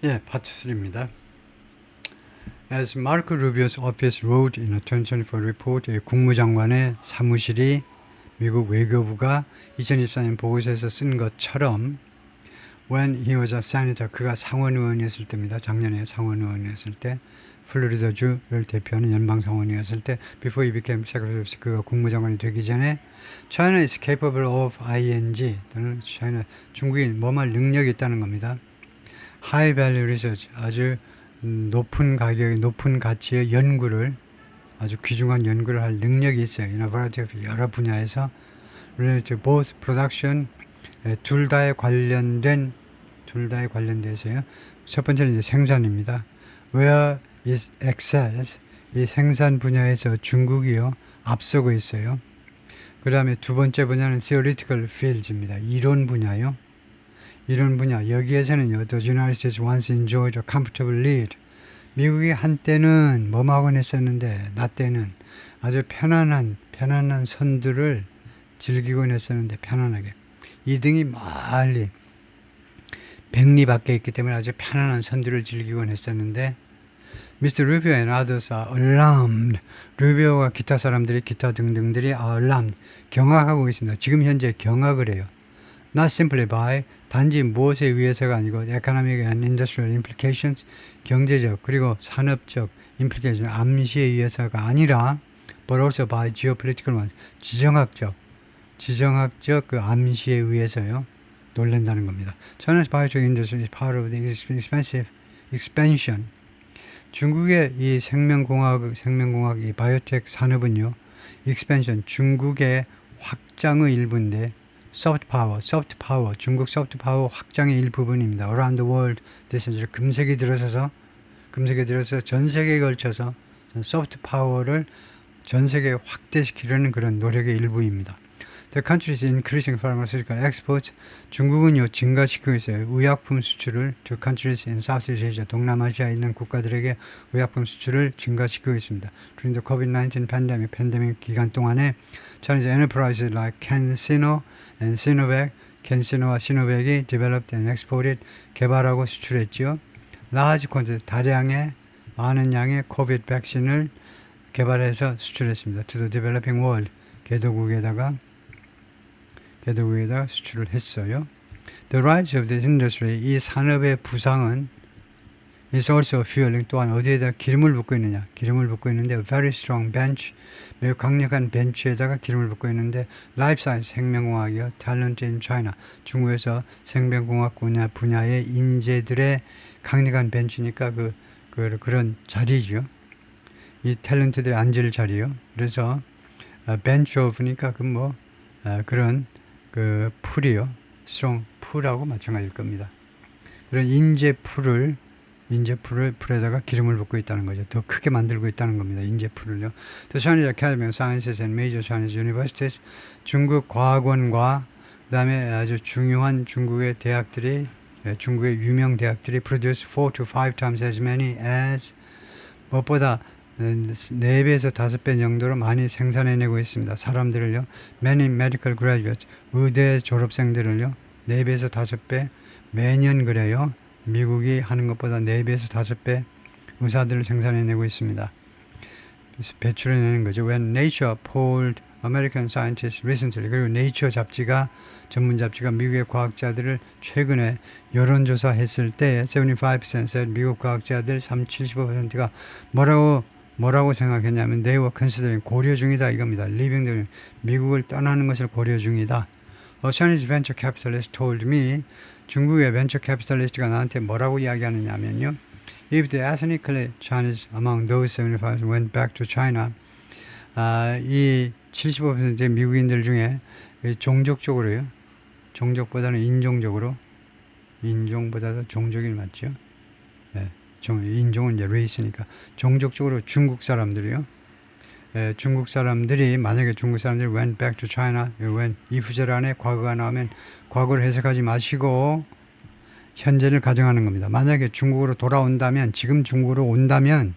예, 파트 3입니다. As Marco Rubio's office wrote in a 2024 report, 국무장관의 사무실이 미국 외교부가 2024년 보고서에서 쓴 것처럼 when he was a senator, 그가 상원의원이었을 때입니다. 작년에 상원의원이었을 때 플로리다주를 대표하는 연방상원이었을 때 before he became secretary of state, 그가 국무장관이 되기 전에 China is capable of ing 또는 China, 중국이 뭐할 능력이 있다는 겁니다. High value research, 아주 높은 가격의 높은 가치의 연구를 아주 귀중한 연구를 할 능력이 있어요. In a variety of 여러 분야에서 related to both production 둘 다에 관련돼서요. 첫 번째는 이제 생산입니다. Where is excels, 이 생산 분야에서 중국이요 앞서고 있어요. 그 다음에 두 번째 분야는 theoretical fields입니다. 이론 분야요. 이런 분야, 여기에서는요, the United States once enjoyed a comfortable lead. 미국이 한때는 뭐하곤 했었는데, 나 때는 아주 편안한 선두를 즐기곤 했었는데, 편안하게. 2등이 멀리, 백리 밖에 있기 때문에 아주 편안한 선두를 즐기곤 했었는데, Mr. Rubio and others are alarmed. 루비오와 기타 사람들이, 기타 등등들이 are alarmed. 경악하고 있습니다. 지금 현재 경악을 해요. Not simply by, 단지 무엇에 의해서가 아니고 economic and industrial implications, 경제적 그리고 산업적 implication, 암시에 의해서가 아니라 but also by geopolitical ones, 지정학적 그 암시에 의해서요. 놀란다는 겁니다. China's biotech industry is part of the expansion. 중국의 이 생명공학 이 바이오텍 산업은요. expansion, 중국의 확장의 일부인데 soft power, 중국 soft power 확장의 일부분입니다. Around the world, 금세기 들어서서 전 세계에 걸쳐서 soft power를 전 세계에 확대시키려는 그런 노력의 일부입니다. The country is increasing pharmaceutical exports. 중국은요 증가시키고 있어요. 의약품 수출을 to countries in Southeast Asia, 동남아시아에 있는 국가들에게 의약품 수출을 증가시키고 있습니다. During the COVID-19 팬데믹 기간 동안에 Chinese enterprises like CanSino and Sinovac, 캔시노와 시노백이 developed and exported, 개발하고 수출했죠. large quantity, 다량의 많은 양의 코비드 백신을 개발해서 수출했습니다. To the developing world, 개도국에다가 수출을 했어요. The rise of this industry, 이 산업의 부상은 is also fueling, 또한 어디에다 기름을 붓고 있느냐. 기름을 붓고 있는데 very strong bench, 매우 강력한 벤치에다가 기름을 붓고 있는데 life science, 생명공학이요. talent in China, 중국에서 생명공학 분야의 인재들의 강력한 벤치니까 그런 자리죠. 이 탤런트들이 앉을 자리요. 그래서 bench of니까 그런 풀이요. strong 풀하고 마찬가지일 겁니다. 그런 풀에다가 기름을 붓고 있다는 거죠. 더 크게 만들고 있다는 겁니다. 인재풀을요. The Chinese Academy of Sciences and major Chinese universities, 중국 과학원과 그 다음에 아주 중요한 중국의 대학들이, 중국의 유명 대학들이 produce 4 to 5 times as many as, 무엇보다 4배에서 5배 정도로 많이 생산해내고 있습니다. 사람들을요. Many medical graduates, 의대 졸업생들을요. 4배에서 5배 매년 그래요. 미국이 하는 것보다 4배에서 5배 의사들을 생산해내고 있습니다. 그래서 배출해내는 거죠. When Nature polled American scientists recently, 그리고 Nature 잡지가, 전문 잡지가 미국의 과학자들을 최근에 여론조사했을 때 75% said, 미국 과학자들 75%가 뭐라고 생각했냐면 they were considering, 고려 중이다 이겁니다. leaving, 미국을 떠나는 것을 고려 중이다. A Chinese venture capitalist told me, 중국의 벤처 캐피탈리스트가 나한테 뭐라고 이야기하느냐면요. If the ethnically Chinese among those 75 went back to China, 이 75%의 미국인들 중에 종족적으로요. 종족보다는 인종보다도 종족이 맞죠. 네, 인종은 이제 레이스니까 종족적으로 중국 사람들이요. 중국 사람들이, 만약에 중국 사람들이 went back to China, 이 부절 안에 과거가 나오면 과거를 해석하지 마시고 현재를 가정하는 겁니다. 만약에 중국으로 돌아온다면, 지금 중국으로 온다면,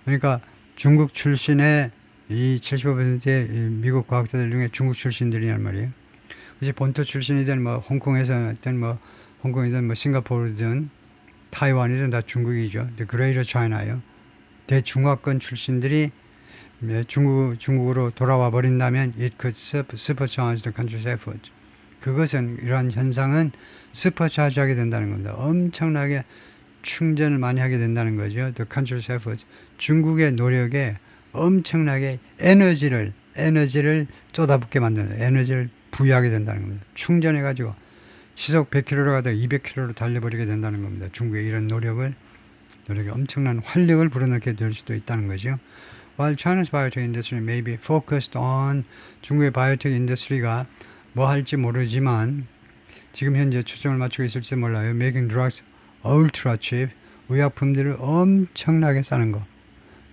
그러니까 중국 출신의 이 75%의 미국 과학자들 중에 중국 출신들이란 말이에요. 그래서 본토 출신이든 홍콩이든 싱가포르든 타이완이든 다 중국이죠. The Greater China요. 대중화권 출신들이 중국으로 돌아와 버린다면 it could supercharge the country's efforts. 그것은 이러한 현상은 슈퍼차지하게 된다는 겁니다. 엄청나게 충전을 많이 하게 된다는 거죠. The country's efforts. 중국의 노력에 엄청나게 에너지를 쏟아붓게 만드는 에너지를 부여하게 된다는 겁니다. 충전해가지고 시속 100km로 가다가 200km로 달려버리게 된다는 겁니다. 중국의 이런 노력에 엄청난 활력을 불어넣게 될 수도 있다는 거죠. While China's biotech industry may be focused on 중국의 바이오텍 인더스트리가 뭐 할지 모르지만 지금 현재 초점을 맞추고 있을지 몰라요. Making drugs ultra cheap. 의약품들을 엄청나게 싸는 거.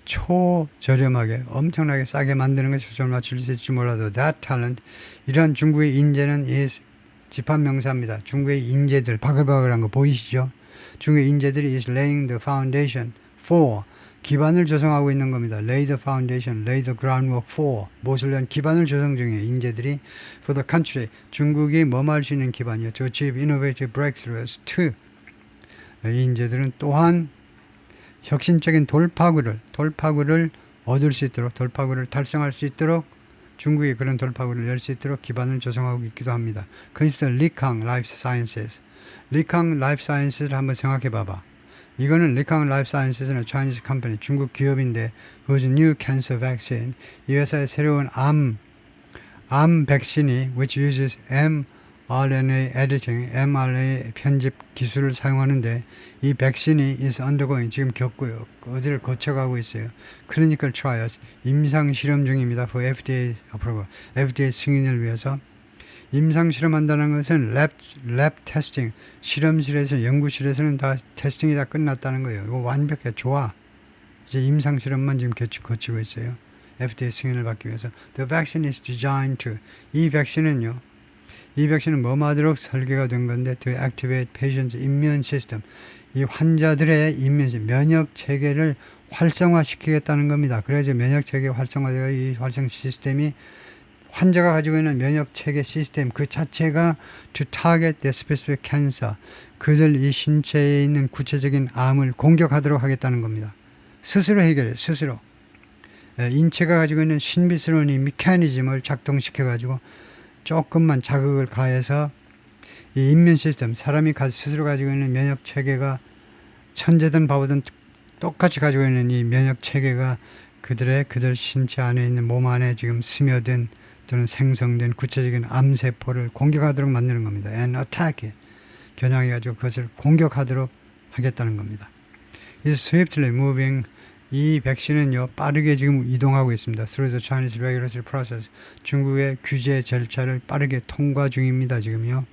초저렴하게 엄청나게 싸게 만드는 것에 초점을 맞출 수 있을지 몰라도 that talent 이러한 중국의 인재는 is 집합명사입니다. 중국의 인재들 바글바글한 거 보이시죠? 중국의 인재들이 is laying the foundation for 기반을 조성하고 있는 겁니다. lay the foundation, lay the groundwork for 무엇을 위한 기반을 조성 중에 인재들이 for the country 중국이 뭐할 수 있는 기반이요. to achieve innovative breakthroughs to 이 인재들은 또한 혁신적인 돌파구를 얻을 수 있도록 돌파구를 달성할 수 있도록 중국이 그런 돌파구를 낼 수 있도록 기반을 조성하고 있기도 합니다. 그래서 리캉 라이프 사이언스에서 리캉 라이프 사이언스를 한번 생각해 봐봐. 이거는 리캉 라이프 사이언스는 Chinese company 중국 기업인데 whose new cancer vaccine 이 회사의 새로운 암 백신이 which uses mRNA editing, mRNA 편집 기술을 사용하는데 이 백신이 is undergoing 지금 겪고요. 어디를 거쳐가고 있어요. clinical trials 임상 실험 중입니다. for FDA approval, FDA 승인을 위해서 임상 실험한다는 것은 랩 테스팅 실험실에서 연구실에서는 다 테스팅이 다 끝났다는 거예요. 이거 완벽해 좋아. 이제 임상 실험만 지금 거치고 있어요. FDA 승인을 받기 위해서. The vaccine is designed to 이 백신은 뭐 하도록 설계가 된 건데 to activate patient's immune system 이 환자들의 면역 체계를 활성화시키겠다는 겁니다. 그래서 면역 체계 활성화되어 이 활성 시스템이 환자가 가지고 있는 면역 체계 시스템 그 자체가 to target the specific cancer 그들 이 신체에 있는 구체적인 암을 공격하도록 하겠다는 겁니다. 스스로 해결해 스스로 인체가 가지고 있는 신비스러운 이 메커니즘을 작동시켜 가지고 조금만 자극을 가해서 이 인면 시스템 사람이 스스로 가지고 있는 면역 체계가 천재든 바보든 똑같이 가지고 있는 이 면역 체계가 그들 신체 안에 있는 몸 안에 지금 스며든 또는 생성된 구체적인 암세포를 공격하도록 만드는 겁니다. And attack it. 겨냥해가지고 그것을 공격하도록 하겠다는 겁니다. Is swiftly moving. 이 백신은요 빠르게 지금 이동하고 있습니다. Through the Chinese regulatory process. 중국의 규제 절차를 빠르게 통과 중입니다. 지금요.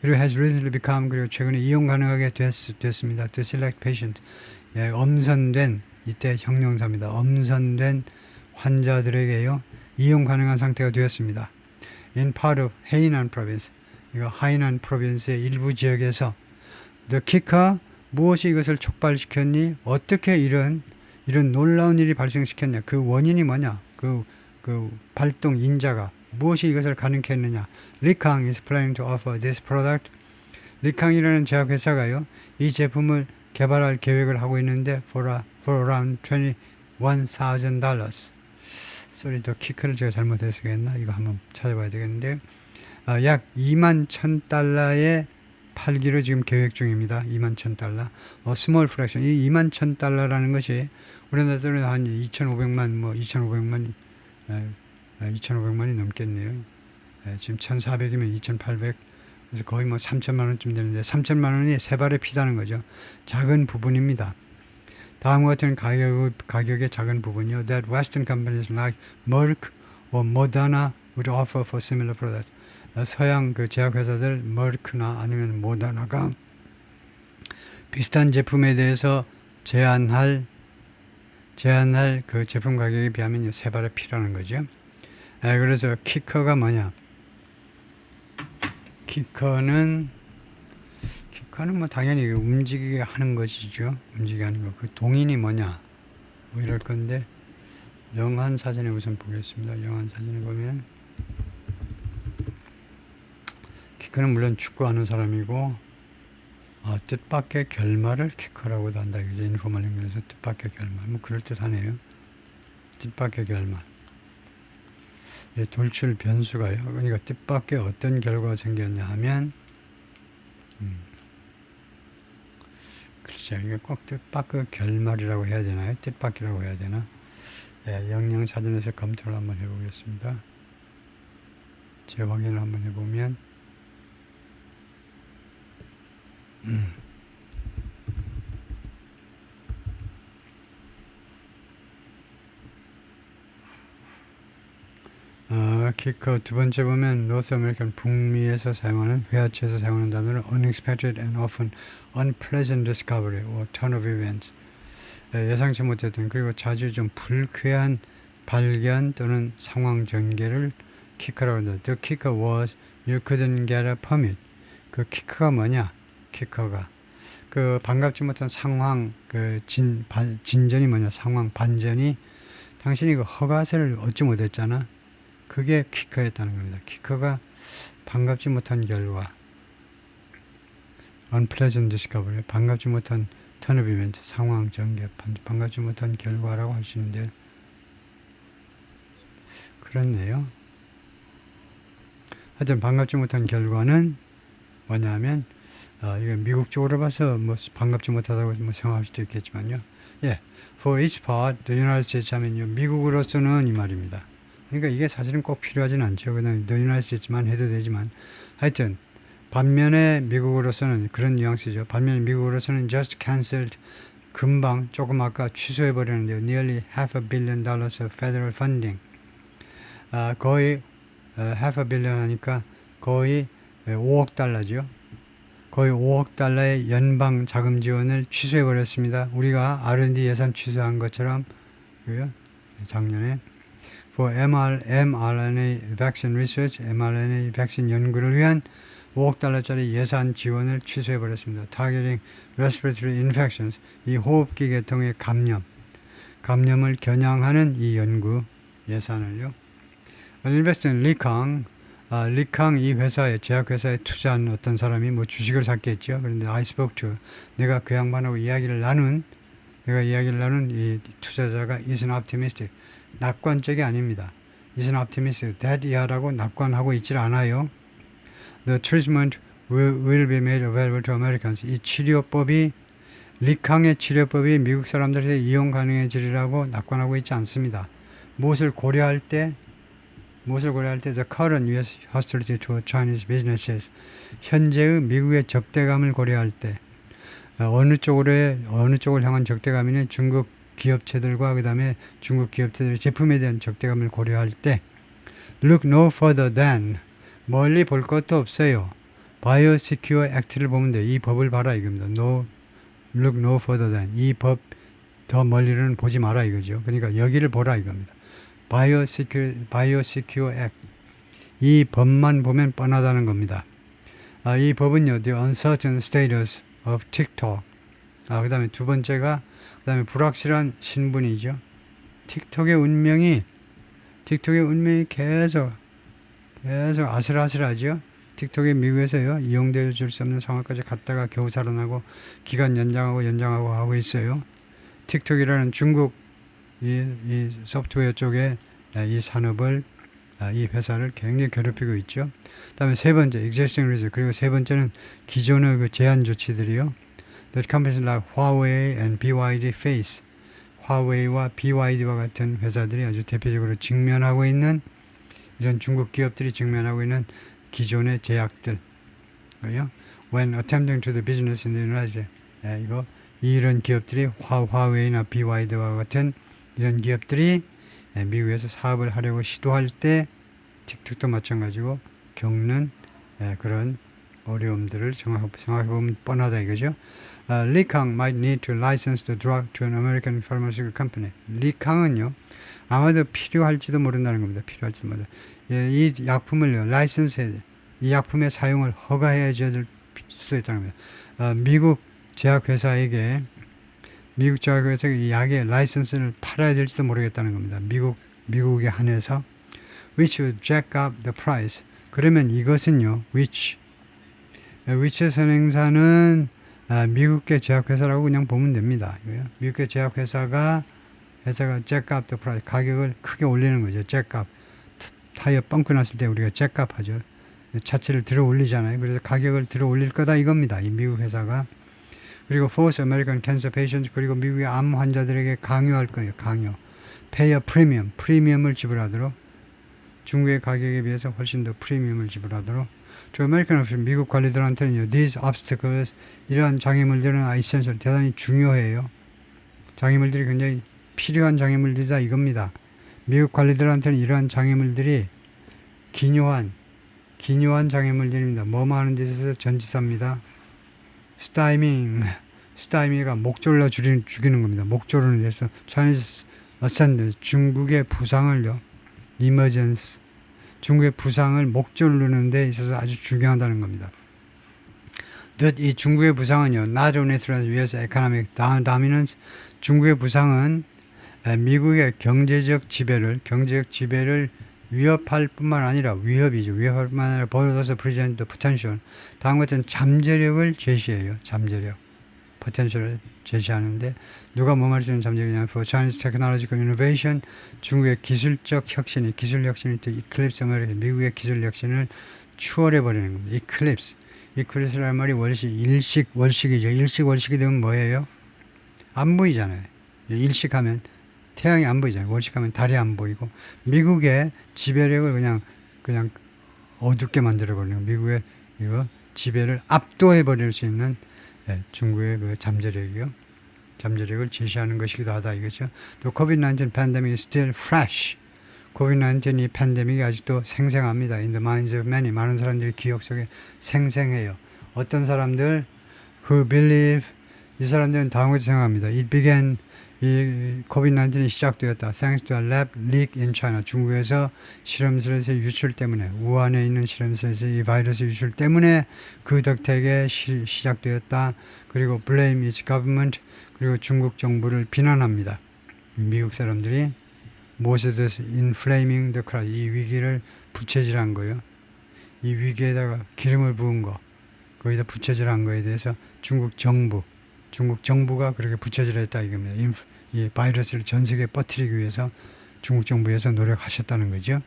그리고 has recently become 그리고 최근에 이용 가능하게 됐습니다. To select patient. 예, 엄선된 이때 형용사입니다. 엄선된 환자들에게요. 이용 가능한 상태가 되었습니다. In part of Hainan province, 이거 하이난 프로빈스의 일부 지역에서 the kicker, 무엇이 이것을 촉발시켰니? 어떻게 이런 놀라운 일이 발생시켰냐? 그 원인이 뭐냐? 그 발동 인자가 무엇이 이것을 가능케 했느냐? 리캉 is planning to offer this product. 리캉이라는 제약회사가요, 이 제품을 개발할 계획을 하고 있는데 for around $21,000. 소리 더 키크를 제가 잘못했겠나? 이거 한번 찾아봐야 되겠는데 약 21,000달러에 팔기로 지금 계획 중입니다. 21,000달러. 스몰 프랙션. 이 21,000달러라는 것이 우리나라 돈으로 한 2,500만, 2,500만이 넘겠네요. 지금 1,400이면 2,800. 그래서 거의 3,000만 원쯤 되는데 3,000만 원이 세 발의 피다는 거죠. 작은 부분입니다. 다음과 같은 가격의 작은 부분이요. That Western companies like Merck or Moderna would offer for similar products. 서양 그 제약회사들 머크나 아니면 모더나가 비슷한 제품에 대해서 제한할 그 제품 가격에 비하면 세 발의 피라는 거죠. 그래서 키커가 뭐냐? 키커는 뭐 당연히 움직이게 하는 것이죠. 움직이게 하는 거. 그 동인이 뭐냐? 뭐 이럴 건데 영한 사진에 우선 보겠습니다. 영한 사진에 보면 키커는 물론 축구하는 사람이고 뜻밖의 결말을 키커라고도 한다. 이제 인포멀 잉글리시에서 뜻밖의 결말. 뭐 그럴듯하네요. 뜻밖의 결말. 돌출 변수가요. 그러니까 뜻밖의 어떤 결과가 생겼냐 하면, 글쎄요. 이게 꼭 뜻밖의 결말이라고 해야 되나요? 뜻밖이라고 해야 되나? 영양사전에서 검토를 한번 해보겠습니다. 재확인을 한번 해보면, 키커 두 번째 보면 노스 아메리칸 북미에서 사용하는 회화체에서 사용하는 단어는 unexpected and often unpleasant discovery or turn of events. 예상치 못했던 그리고 자주 좀 불쾌한 발견 또는 상황 전개를 키커라고 한다. The kicker was you couldn't get a permit. 그 키커가 뭐냐? 키커가 그 반갑지 못한 상황 그 진전이 뭐냐? 상황 반전이 당신이 그 허가서를 얻지 못했잖아. 그게 키커였다는 겁니다. 키커가 반갑지 못한 결과, unpleasant discovery, 반갑지 못한 turn of event, 상황 전개, 반갑지 못한 결과라고 할 수 있는데, 그렇네요. 하여튼 반갑지 못한 결과는 뭐냐면, 이게 미국 쪽으로 봐서 뭐 반갑지 못하다고 뭐 생각할 수도 있겠지만요. For each part, the United States 하면요, 미국으로서는 이 말입니다. 그러니까 이게 사실은 꼭 필요하진 않죠. 그냥 the United States만 해도 되지만, 하여튼 반면에 미국으로서는 그런 뉘앙스죠. 반면에 미국으로서는 just cancelled, 금방 조금 아까 취소해 버렸는데요. Nearly $500 million of federal funding. 거의 $500 million 하니까 거의 $5억 달러죠. 거의 $5억 달러의 연방 자금 지원을 취소해 버렸습니다. 우리가 R&D 예산 취소한 것처럼 작년에 for mRNA vaccine research, mRNA 백신 연구를 위한 $5억 달러짜리 예산 지원을 취소해 버렸습니다. Targeting respiratory infections, 이 호흡기 계통의 감염을 겨냥하는 이 연구 예산을요. Investor in 리캉 이 회사에 제약회사에 투자한 어떤 사람이 뭐 주식을 샀겠죠. 그런데 I spoke to, 내가 그 양반하고 이야기를 나눈 이 투자자가 is an optimistic, 낙관적이 아닙니다. is an optimistic that 이하라고 낙관하고 있질 않아요. The treatment will be made available to Americans. 이 치료법이 리캉의 치료법이 미국 사람들에게 이용 가능해지리라고 낙관하고 있지 않습니다. 무엇을 고려할 때 the current U.S. hostility to Chinese businesses, 현재의 미국의 적대감을 고려할 때 어느 쪽을 향한 적대감이냐, 중국 기업체들과 그 다음에 중국 기업체들의 제품에 대한 적대감을 고려할 때 look no further than, 멀리 볼 것도 없어요. Biosecure Act를 보면 돼요. 이 법을 봐라 이겁니다. Look no further than, 이 법 더 멀리는 보지 마라 이거죠. 그러니까 여기를 보라 이겁니다. Biosecure Act, 이 법만 보면 뻔하다는 겁니다. 이 법은요, the uncertain status of TikTok. 그 다음에 두 번째가, 그 다음에 불확실한 신분이죠. 틱톡의 운명이 계속 아슬아슬하죠. 틱톡이 미국에서요, 이용될 수 없는 상황까지 갔다가 겨우 살아나고 기간 연장하고 하고 있어요. 틱톡이라는 중국 이 소프트웨어 쪽에 이 산업을, 이 회사를 굉장히 괴롭히고 있죠. 다음에 세 번째, existing reason. 그리고 세 번째는 기존의 그 제한 조치들이요. The companies like Huawei and BYD face. 화웨이와 BYD와 같은 회사들이 아주 대표적으로 직면하고 있는, 이런 중국 기업들이 직면하고 있는 기존의 제약들. 그래요? When attempting to do business in the United States. 이런 기업들이 화웨이나 BYD와 같은 이런 기업들이 미국에서 사업을 하려고 시도할 때 틱톡도 마찬가지고 겪는 그런 어려움들을 생각해보면 뻔하다 이거죠. 리캉 might need to license the drug to an American pharmaceutical company. 리캉은요, 아마도 필요할지도 모른다는 겁니다. 필요할지도 모른다. 이 약품을요, 이 약품의 사용을 허가해 줘야 될 수도 있다는 겁니다. 미국 제약회사에게 이 약의 라이선스를 팔아야 될지도 모르겠다는 겁니다. 미국에 한해서 which would jack up the price. 그러면 이것은요, which 선행사는 미국계 제약회사라고 그냥 보면 됩니다. 미국계 제약회사가 jack up the price, 가격을 크게 올리는 거죠. jack up. 타이어 뻥크 났을 때 우리가 jack up 하죠. 차체를 들어 올리잖아요. 그래서 가격을 들어 올릴 거다 이겁니다. 이 미국 회사가. 그리고 force American cancer patients, 그리고 미국의 암 환자들에게 강요할 거예요. 강요. pay a premium, 프리미엄을 지불하도록. 중국의 가격에 비해서 훨씬 더 프리미엄을 지불하도록. To American officials, 미국 관리들한테는요, these obstacles, 이러한 장애물들은 essential, 대단히 중요해요. 장애물들이 굉장히 필요한 장애물들이다 이겁니다. 미국 관리들한테는 이러한 장애물들이 기묘한 장애물들입니다. 뭐뭐 하는 데 있어서 전치사입니다. 스타이밍가 목졸라 죽이는 겁니다. 목조르는 데서 Chinese ascend, 중국의 부상을요, emergence, 중국의 부상을 목조르는 데 있어서 아주 중요하다는 겁니다. 이 중국의 부상은요, not only threatens U.S. economic dominance, 중국의 부상은 미국의 경제적 지배를 위협할 뿐만 아니라 위협할 뿐만 아니라 보여줘서 present the potential, 다음 같은 잠재력을 제시해요. 잠재력, potential을 제시하는데 누가 뭐 말해주는 잠재력이냐면 for Chinese technological innovation, 중국의 기술 혁신이 또 eclipse America, 미국의 기술 혁신을 추월해 버리는 겁니다. eclipse라는 말이 월식이죠. 월식이 되면 뭐예요? 안 보이잖아요. 일식하면 태양이 안 보이잖아요. 월식하면 달이 안 보이고, 미국의 지배력을 그냥 어둡게 만들어버리는, 미국의 이거 지배를 압도해버릴 수 있는 중국의 그 잠재력을 제시하는 것이기도 하다 이거죠. 또 COVID-19 pandemic is still fresh. COVID-19 이 팬데믹이 아직도 생생합니다. In the minds of many. 많은 사람들이 기억 속에 생생해요. 어떤 사람들 who believe, 이 사람들은 다음 것을 생각합니다. It began, 이 COVID-19이 시작되었다. Thanks to a lab leak in China. 중국에서 실험실에서 유출 때문에, 우한에 있는 실험실에서 이 바이러스 유출 때문에 그 덕택에 시작되었다. 그리고 blame its government, 그리고 중국 정부를 비난합니다. 미국 사람들이 무엇에 대해서 inflaming the crisis, 이 위기를 부채질한 거예요. 이 위기에다가 기름을 부은 거, 거기다 부채질한 거에 대해서 중국 정부가 그렇게 부채질했다 이겁니다. 이 바이러스를 전 세계에 퍼뜨리기 위해서 중국 정부에서 노력하셨다는 거죠.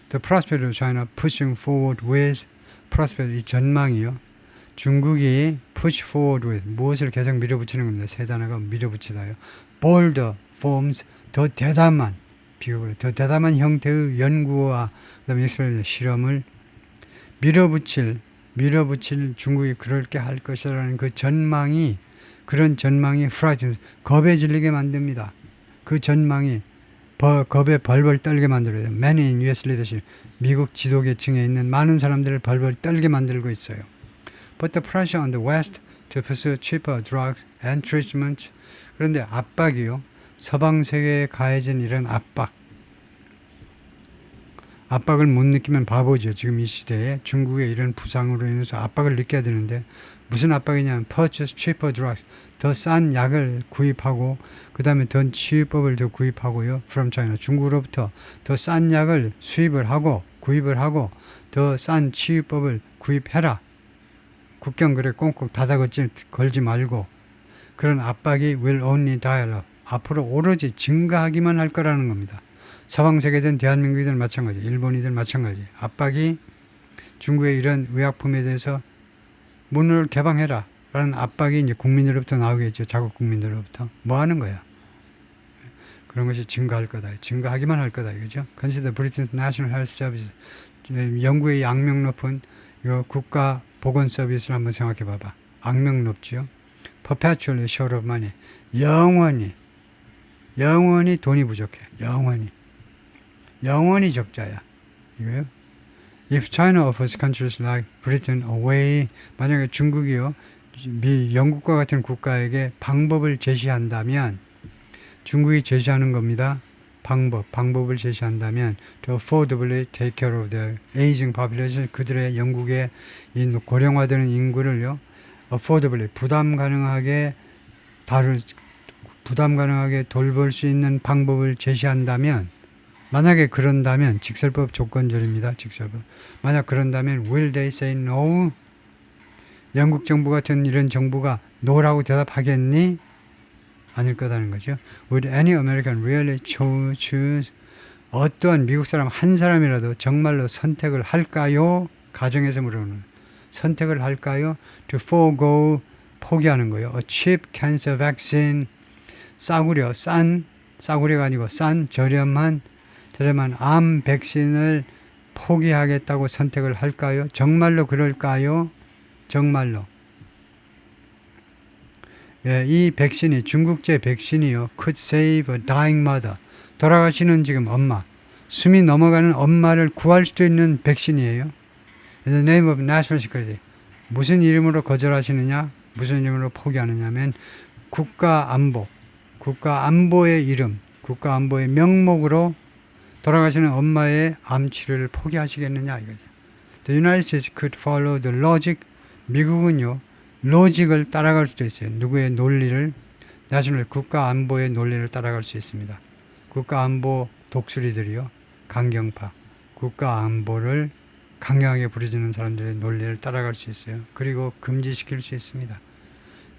The prospect of China pushing forward with, prospect, 이 전망이요. 중국이 push forward with, 무엇을 계속 밀어붙이는 겁니다. 세 단어가 밀어붙이다요. bolder forms, 더 대담한 형태의 연구와 그다음에 experiment, 실험을 밀어붙일 중국이 그렇게 할 것이라는 그런 전망이 frightened, 겁에 질리게 만듭니다. 그 전망이 겁에 벌벌 떨게 만들어요. Many in US leadership, 미국 지도계층에 있는 많은 사람들을 벌벌 떨게 만들고 있어요. But the pressure on the West to pursue cheaper drugs and treatments, 그런데 압박이요, 서방 세계에 가해진 이런 압박을 못 느끼면 바보죠. 지금 이 시대에 중국의 이런 부상으로 인해서 압박을 느껴야 되는데, 무슨 압박이냐면 purchase cheaper drugs, 더 싼 약을 구입하고, 그 다음에 더 치유법을 더 구입하고요. from China, 중국으로부터 더 싼 약을 구입을 하고 더 싼 치유법을 구입해라. 국경거래 꽁꽁 걸지 말고. 그런 압박이 will only dial up, 앞으로 오로지 증가하기만 할 거라는 겁니다. 서방 세계든 대한민국이든 마찬가지, 일본이든 마찬가지. 압박이 중국의 이런 의약품에 대해서 문을 개방해라 라는 압박이 이제 국민들로부터 나오겠죠. 자국 국민들로부터. 뭐 하는 거야? 그런 것이 증가할 거다. 증가하기만 할 거다. 이거죠. Consider Britain's National Health Service. 영국의 악명 높은 이 국가 보건 서비스를 한번 생각해 봐봐. 악명 높죠. Perpetually short of money. 영원히 돈이 부족해. 영원히 적자야. 이거요. If China offers countries like Britain a way, 만약에 중국이요, 영국과 같은 국가에게 방법을 제시한다면, 중국이 제시하는 겁니다. 방법을 제시한다면 to affordably take care of their aging population, 그들의 영국의 이 고령화되는 인구를요, affordably, 부담 가능하게 돌볼 수 있는 방법을 제시한다면, 만약에 그런다면, 직설법 조건절입니다. 직설법. 만약 그런다면 will they say no? 영국 정부 같은 이런 정부가 노라고 대답하겠니? 아닐 거다는 거죠. Would any American really choose 어떠한 미국 사람 한 사람이라도 정말로 선택을 할까요? 가정에서 물어보는 선택을 할까요? To forego 포기하는 거예요. A cheap cancer vaccine 싸구려가 아니고 싼 저렴한 암 백신을 포기하겠다고 선택을 할까요? 정말로 그럴까요? 정말로. 예, 이 백신이 중국제 백신이요. Could save a dying mother. 돌아가시는 지금 엄마. 숨이 넘어가는 엄마를 구할 수도 있는 백신이에요. In the name of national security. 무슨 이름으로 거절하시느냐? 무슨 이름으로 포기하느냐면 국가 안보의 이름, 국가 안보의 명목으로 돌아가시는 엄마의 암 치료를 포기하시겠느냐 이거죠. The United States could follow the logic. 미국은요, 로직을 따라갈 수도 있어요. 누구의 논리를, 나셔널 국가 안보의 논리를 따라갈 수 있습니다. 국가 안보 독수리들이요, 강경파, 국가 안보를 강경하게 부르짖는 사람들의 논리를 따라갈 수 있어요. 그리고 금지시킬 수 있습니다.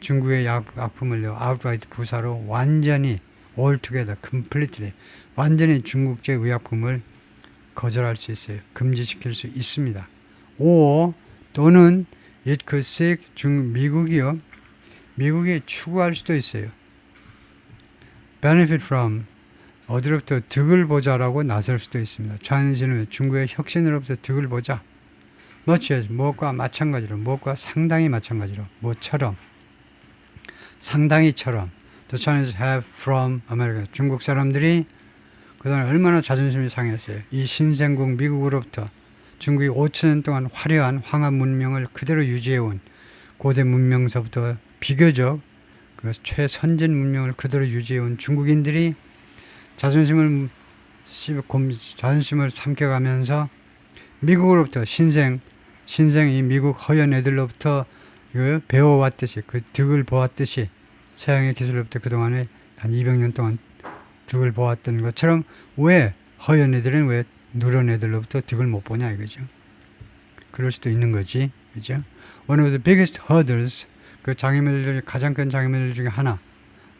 중국의 약품을요, outright 부사로 완전히 altogether, completely, 완전히 중국제 의약품을 거절할 수 있어요. 금지시킬 수 있습니다. 또는 it could seek 미국이 추구할 수도 있어요. benefit from 어디로부터 득을 보자라고 나설 수도 있습니다. China는 중국의 혁신으로부터 득을 보자. much as 무엇과 마찬가지로, 무엇과 상당히 마찬가지로, 상당히처럼 the Chinese have from America. 중국 사람들이 그동안 얼마나 자존심이 상했어요. 이 신생국 미국으로부터 중국이 5,000년 동안 화려한 황합 문명을 그대로 유지해온 고대 문명서부터 비교적 그 최선진 문명을 그대로 유지해온 중국인들이 자존심을 삼켜가면서 미국으로부터 신생 이 미국 허연 애들로부터 그 배워왔듯이 그 득을 보았듯이 서양의 기술로부터 그동안에 한 200년 동안 득을 보았던 것처럼 왜 허연 애들은 왜 누런 애들로부터 득을 못 보냐 이거죠. 그럴 수도 있는 거지. 그죠? One of the biggest hurdles 그 장애물들 가장 큰 장애물 중에 하나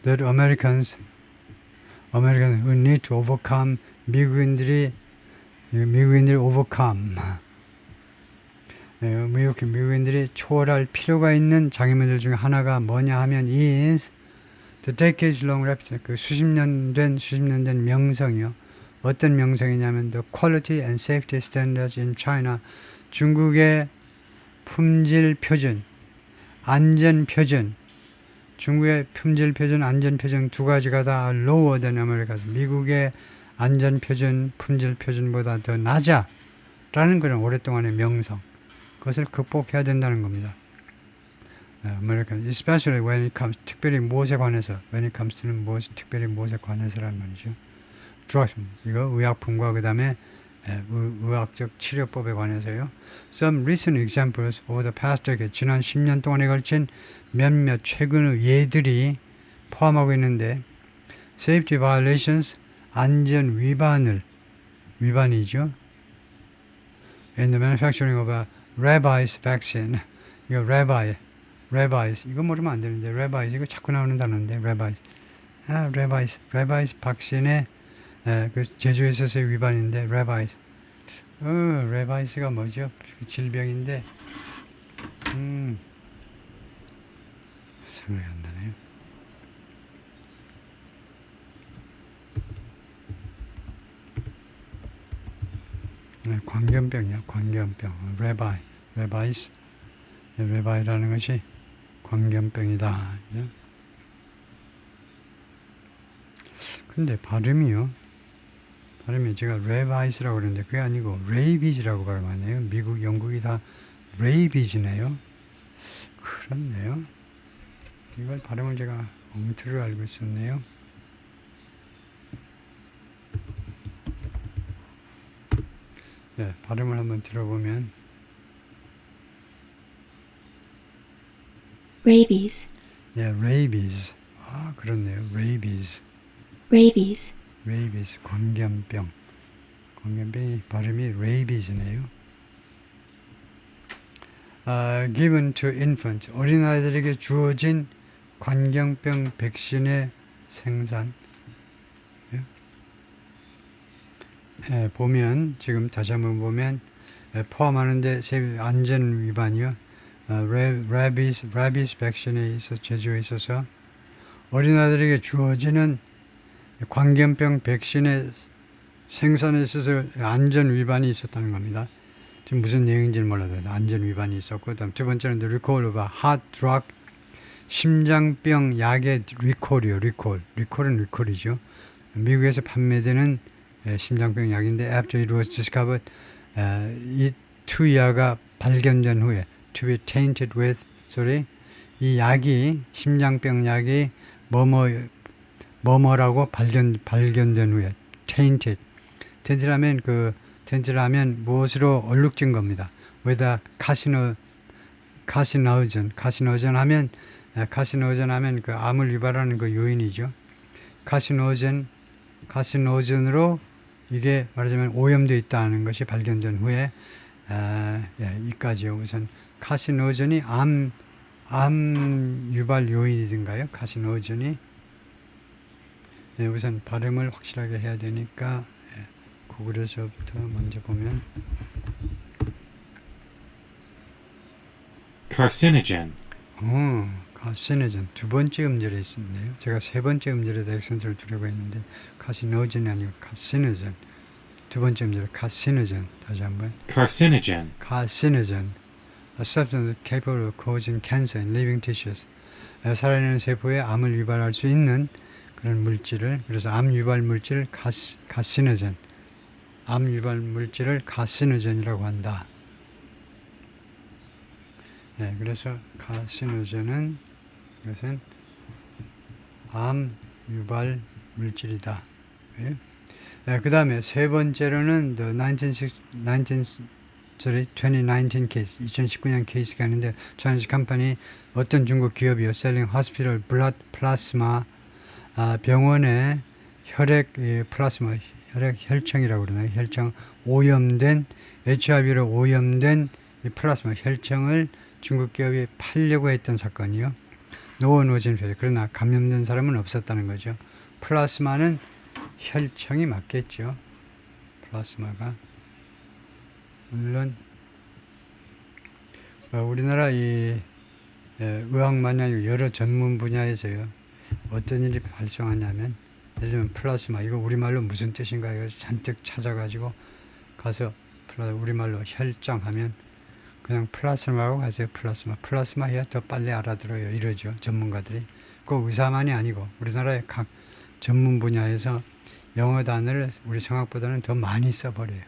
that Americans who need to overcome 미국인들이 overcome 미국인들이 초월할 필요가 있는 장애물들 중에 하나가 뭐냐 하면 is the decades long reputation 그 수십 년 된 명성이요. 어떤 명성이냐면 the quality and safety standards in China 중국의 품질 표준, 안전 표준 중국의 품질 표준, 안전 표준 두 가지가 다 lower than America. 미국의 안전 표준, 품질 표준보다 더 낮아라는 그런 오랫동안의 명성. 그것을 극복해야 된다는 겁니다. American, especially when it comes, 특별히 무엇에 관해서, when it comes to는 특별히 무엇에 관해서라는 말이죠. drugs, 이거 의약품과 그 다음에 의학적 치료법에 관해서요. Some recent examples over the past decade, 지난 10년 동안에 걸친 몇몇 최근의 예들이 포함하고 있는데 safety violations, 안전 위반이죠. In the manufacturing of a rabies vaccine, 이거 rabies, 이거 모르면 안 되는데 rabies, 이거 자꾸 나오는 단어인데 rabies 백신의 그 제조에 있어서의 위반인데 rabies. rabies가 뭐죠? 질병인데 생각이 안 나네요. 광견병이야, 광견병. rabies라는 것이 광견병이다. 근데 발음이 제가 rabies라고 그러는데 그게 아니고 rabies라고 발음하네요. 미국, 영국이 다 rabies네요. 그렇네요. 이걸 발음을 제가 엉터리로 알고 있었네요. 네, 발음을 한번 들어보면 rabies, rabies. 아, 그렇네요. rabies, 광견병. 광견병이 발음이 rabies네요. given to infants. 어린아이들에게 주어진 관경병 백신의 생산. 보면 지금 다시 한번 보면 포함하는데 안전 위반이요. rabies 백신에 제조에 있어서 어린아이들에게 주어지는 광견병 백신의 생산에 있어서 안전 위반이 있었다는 겁니다. 지금 무슨 내용인지는 몰라도 안전 위반이 있었고, 그다음 두 번째는 recall of heart drug, 심장병 약의 리콜이요. 리콜은 리콜이죠. 미국에서 판매되는 심장병 약인데 after it was discovered, 이 투약가 발견된 후에 to be tainted with, 이 약이 심장병 약이 뭐뭐라고 발견된 후에 tainted. tainted하면 무엇으로 얼룩진 겁니다. whether carcinogen 하면 그 암을 유발하는 그 요인이죠. carcinogen으로 이게 말하자면 오염되어 있다는 것이 발견된 후에 이까지요. 우선 carcinogen이 암 유발 요인이든가요? carcinogen이 우선 발음을 확실하게 해야 되니까 구글에서부터 먼저 보면 carcinogen, carcinogen 두 번째 음절에 있었네요. 제가 세 번째 음절에다 액센트를 두려고 했는데 carcinogen이 아니고 carcinogen. 두 번째 음절에 carcinogen. 다시 한번 carcinogen, carcinogen, a substance capable of causing cancer in living tissues. 살아있는 세포에 암을 유발할 수 있는 그런 물질을, 그래서 암 유발 물질 carcinogen, 암 유발 물질을 carcinogen이라고 한다. 그래서 carcinogen은 이것은 암 유발 물질이다. 그 다음에 세 번째로는 the 2019 케이스, 2019년 케이스가 있는데 Chinese company, 어떤 중국 기업이요, selling hospital blood plasma, 병원에 혈청이라고 그러나요? 혈청 오염된, HIV로 오염된 이 플라스마 혈청을 중국 기업이 팔려고 했던 사건이요. 노원오진표. 그러나 감염된 사람은 없었다는 거죠. 플라스마는 혈청이 맞겠죠. 플라스마가. 물론 우리나라 이 의학만이 아니고 여러 전문 분야에서요, 어떤 일이 발생하냐면, 예를 들면 플라스마, 이거 우리말로 무슨 뜻인가 이거 잔뜩 찾아가지고 가서 우리말로 혈장 하면 그냥 플라스마라고 하세요. 플라스마 해야 더 빨리 알아들어요. 이러죠, 전문가들이. 그 의사만이 아니고 우리나라의 각 전문 분야에서 영어 단어를 우리 생각보다는 더 많이 써버려요.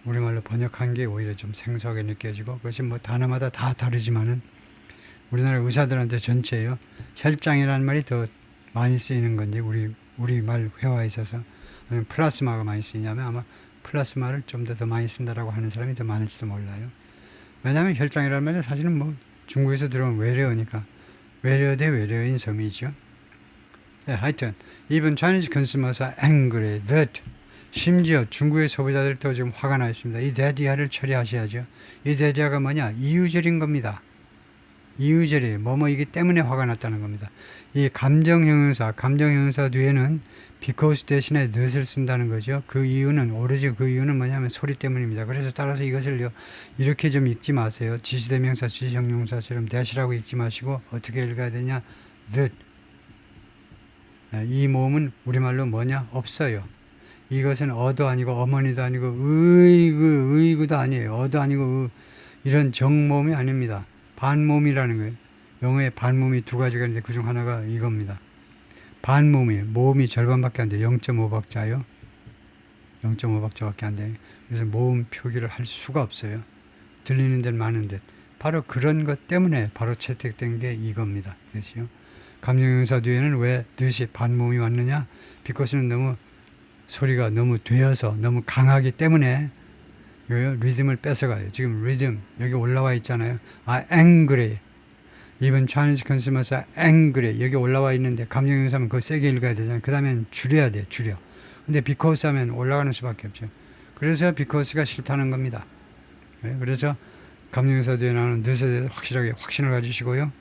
우리말로 번역한 게 오히려 좀 생소하게 느껴지고, 그것이 뭐 단어마다 다 다르지만은 우리나라 의사들한테 전체요, 혈장이라는 말이 더 많이 쓰이는 건지 우리말 회화에 있어서 플라스마가 많이 쓰이냐면 아마 플라스마를 좀 더 많이 쓴다라고 하는 사람이 더 많을지도 몰라요. 왜냐하면 혈장이라는 말은 사실은 뭐 중국에서 들어온 외래어니까 외래어 대 외래어인 섬이죠. 하여튼 even Chinese consumers are angry that, 심지어 중국의 소비자들도 지금 화가 나 있습니다. 이 대디아를 처리하셔야죠. 이 대디아가 뭐냐? 이유절인 겁니다. 이유절이에요. 이게 때문에 화가 났다는 겁니다. 이 감정형용사 뒤에는 because 대신에 that을 쓴다는 거죠. 그 이유는 뭐냐면 소리 때문입니다. 그래서 따라서 이것을요, 이렇게 좀 읽지 마세요. 지시대명사, 지시형용사처럼 that이라고 읽지 마시고 어떻게 읽어야 되냐? that. 이 모음은 우리말로 뭐냐? 없어요. 이것은 어도 아니고 어머니도 아니고 의구도 아니에요. 어도 아니고 이런 정모음이 아닙니다. 반모음이라는 거예요. 영어에 반모음이 두 가지가 있는데 그중 하나가 이겁니다. 반모음이에요. 모음이 절반밖에 안 돼요. 0.5박자요. 0.5박자밖에 안 돼요. 그래서 모음 표기를 할 수가 없어요. 들리는 데는 많은데 바로 그런 것 때문에 바로 채택된 게 이겁니다. 뜻이요. 감정형사 뒤에는 왜 뜻이 반모음이 왔느냐? 비코스는 소리가 너무 되어서 너무 강하기 때문에 리듬을 뺏어가요. 지금 리듬 여기 올라와 있잖아요. angry. Even Chinese consumers are angry. 여기 올라와 있는데 감정형사면 그거 세게 읽어야 되잖아요. 그 다음엔 줄여야 돼. 줄여. 근데 because 하면 올라가는 수밖에 없죠. 그래서 because가 싫다는 겁니다. 그래서 감정사도에 나오는 this에 대해서 확실하게 확신을 가지시고요.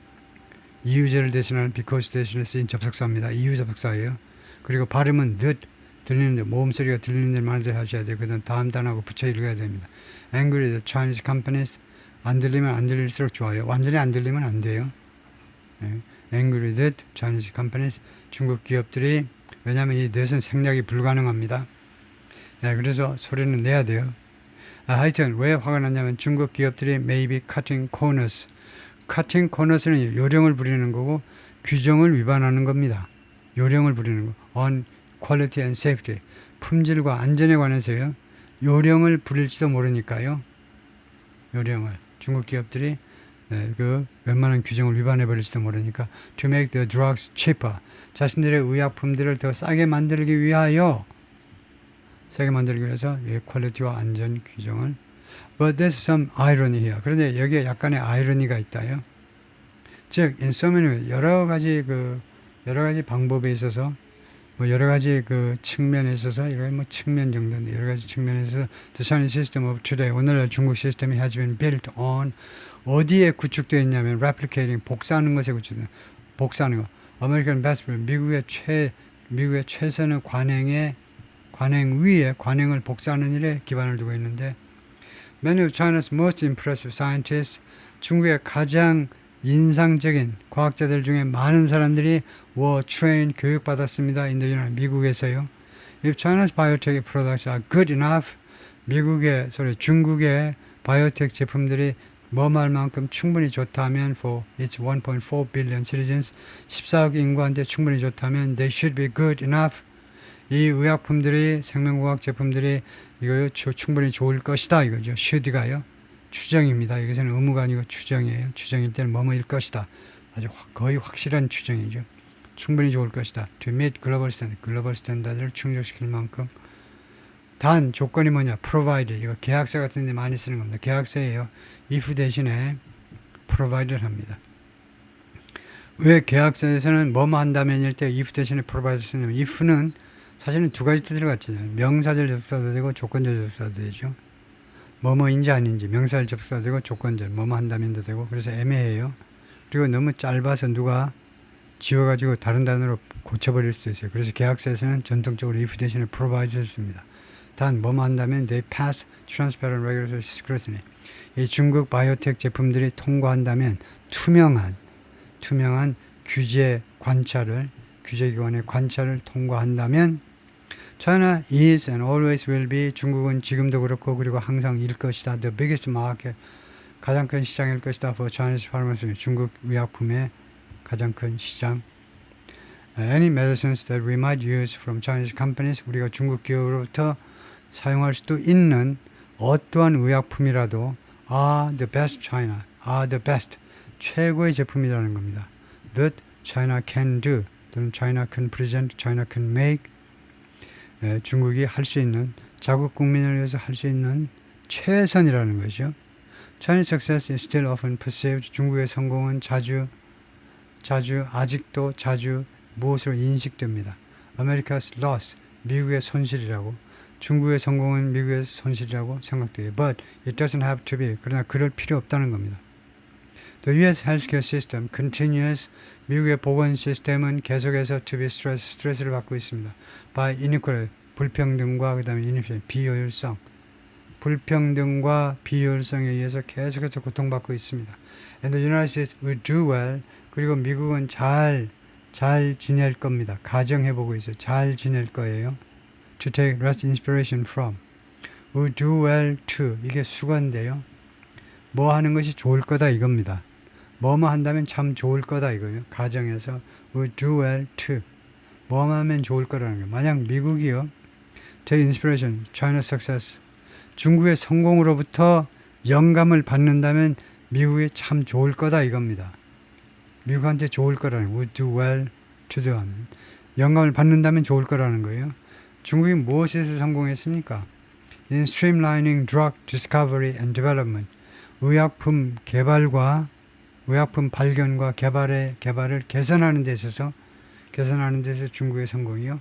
이유제를 대신하는 because 대신에 쓰인 접속사입니다. 이유 접속사예요. 그리고 발음은 that 들리는데 모음 소리가 들리는 데만 하셔야 돼요. 그 다음 단어하고 붙여 읽어야 됩니다. Angry the Chinese companies 안 들리면 안 들릴수록 좋아요. 완전히 안 들리면 안 돼요. 네. Angry that Chinese companies 중국 기업들이 왜냐하면 이 that은 생략이 불가능합니다. 네, 그래서 소리는 내야 돼요. 하여튼 왜 화가 났냐면 중국 기업들이 maybe cutting corners. cutting corners는 요령을 부리는 거고 규정을 위반하는 겁니다. 요령을 부리는 거. on quality and safety. 품질과 안전에 관해서요. 요령을 부릴지도 모르니까요. 요령을. 중국 기업들이 그 웬만한 규정을 위반해 버릴지도 모르니까 to make the drugs cheaper. 자신들의 의약품들을 더 싸게 만들기 위하여 싸게 만들기 위해서 퀄리티와 안전 규정을 but there's some irony here. 그런데 여기에 약간의 아이러니가 있다요. 즉 in so many ways 여러 가지 방법에 있어서 뭐 여러 가지 그 측면에 있어서 이런 뭐 측면 정도인데 여러 가지 측면에 있어서 the Chinese system of today 오늘날 중국 시스템이 has been built on 어디에 구축되어 있냐면 replicating 복사하는 것에 구축되어 복사하는 거. American best 미국의 최선의 관행을 복사하는 일에 기반을 두고 있는데 many of China's most impressive scientists 중국의 가장 인상적인 과학자들 중에 많은 사람들이 were trained 교육받았습니다. 미국에서요. If China's biotech products are good enough 중국의 바이오텍 제품들이 뭐할 만큼 충분히 좋다면 for its 1.4 billion citizens 14억 인구한테 충분히 좋다면 they should be good enough 이 의약품들이 생명과학 제품들이 이거 충분히 좋을 것이다 이거죠. should가요. 추정입니다. 이것은 의무가 아니고 추정이에요. 추정일 때는 뭐뭐일 것이다. 아주 거의 확실한 추정이죠. 충분히 좋을 것이다. To meet global standard. 글로벌 스탠다드를 충족시킬 만큼 단 조건이 뭐냐? provided. 이거 계약서 같은 데 많이 쓰는 겁니다. 계약서예요. if 대신에 provided 합니다. 왜 계약서에서는 뭐뭐 한다면일 때 if 대신에 provided 쓰냐면 if는 사실은 두 가지 뜻을 갖죠. 명사절 접속사도 되고 조건절 접속사도 되죠. 뭐뭐인지 아닌지 명사절 접속사도 되고 조건절 뭐뭐 한다면도 되고 그래서 애매해요. 그리고 너무 짧아서 누가 지워가지고 다른 단어로 고쳐버릴 수도 있어요. 그래서 계약서에서는 전통적으로 if 대신에 provide를 씁니다. 단 뭐뭐 한다면 they pass transparent regulatory scrutiny. 이 중국 바이오텍 제품들이 통과한다면 투명한 규제기관의 관찰을 통과한다면 China is and always will be 중국은 지금도 그렇고 그리고 항상 일 것이다. The biggest market 가장 큰 시장일 것이다. For Chinese pharmacy 중국 의약품의 가장 큰 시장. Any medicines that we might use from Chinese companies 우리가 중국 기업으로부터 사용할 수도 있는 어떠한 의약품이라도 are the best China, are the best 최고의 제품이라는 겁니다. That China can do 또는 China can present, China can make 중국이 할 수 있는 자국 국민을 위해서 할 수 있는 최선이라는 것이죠. Chinese success is still often perceived. 중국의 성공은 아직도 자주 무엇으로 인식됩니다. America's loss, 미국의 손실이라고. 중국의 성공은 미국의 손실이라고 생각돼요. But it doesn't have to be. 그러나 그럴 필요 없다는 겁니다. The U.S. healthcare system continues. 미국의 보건 시스템은 계속해서 to be 스트레스를 받고 있습니다. By inequality, 불평등과 그 다음에 inefficiency, 비효율성. 불평등과 비효율성에 의해서 계속해서 고통받고 있습니다. And the United States will do well. 그리고 미국은 잘 지낼 겁니다. 가정해보고 있어요. 잘 지낼 거예요. To take rest inspiration from. will do well to. 이게 수건인데요. 뭐 하는 것이 좋을 거다 이겁니다. 뭐뭐 한다면 참 좋을 거다 이거예요. 가정에서 will do well to. 뭐 하면 좋을 거라는 거예요. 만약 미국이요. take inspiration, China's success. 중국의 성공으로부터 영감을 받는다면 미국이 참 좋을 거다 이겁니다. 미국한테 좋을 거라는 거예요. will do well to do 하면. 영감을 받는다면 좋을 거라는 거예요. 중국이 무엇에서 성공했습니까? In streamlining drug discovery and development. 의약품 발견과 개발을 개선하는 데 있어서 중국의 성공이요.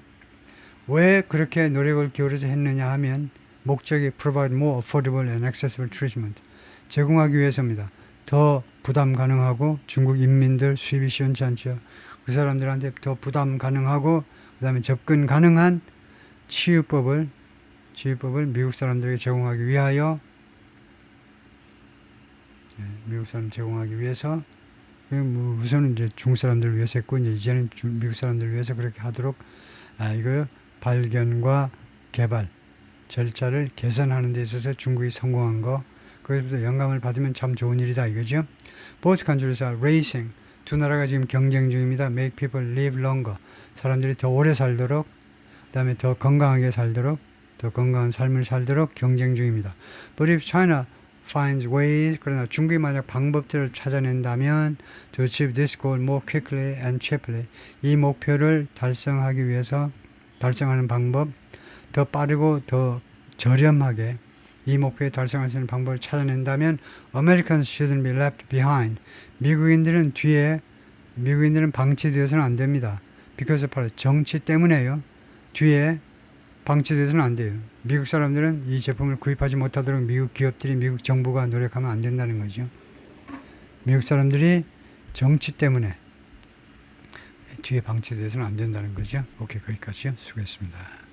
왜 그렇게 노력을 기울여서 했느냐 하면 목적이 provide more affordable and accessible treatment. 제공하기 위해서입니다. 더 부담 가능하고 중국 인민들 수입이 시원치 않죠. 그 사람들한테 더 부담 가능하고 그 다음에 접근 가능한 치유법을 미국 사람들에게 제공하기 위하여 미국 사람 제공하기 위해서 뭐 우선은 이제 중국 사람들을 위해서 했고 이제는 미국 사람들을 위해서 그렇게 하도록 이거 발견과 개발 절차를 개선하는 데 있어서 중국이 성공한 거 거기서 영감을 받으면 참 좋은 일이다 이거죠. Both countries are racing. 두 나라가 지금 경쟁 중입니다. Make people live longer. 사람들이 더 오래 살도록 그 다음에 더 건강하게 살도록 더 건강한 삶을 살도록 경쟁 중입니다. But if China finds ways 그러나 중국이 만약 방법들을 찾아낸다면 to achieve this goal more quickly and cheaply 이 목표를 달성하기 위해서 달성하는 방법 더 빠르고 더 저렴하게 이 목표에 달성할 수 있는 방법을 찾아낸다면 Americans shouldn't be left behind. 미국인들은 방치되어서는 안 됩니다. because 바로 정치 때문에요. 뒤에 방치되어서는 안 돼요. 미국 사람들은 이 제품을 구입하지 못하도록 미국 기업들이 미국 정부가 노력하면 안 된다는 거죠. 미국 사람들이 정치 때문에 뒤에 방치되어서는 안 된다는 거죠. 오케이, 거기까지요. 수고했습니다.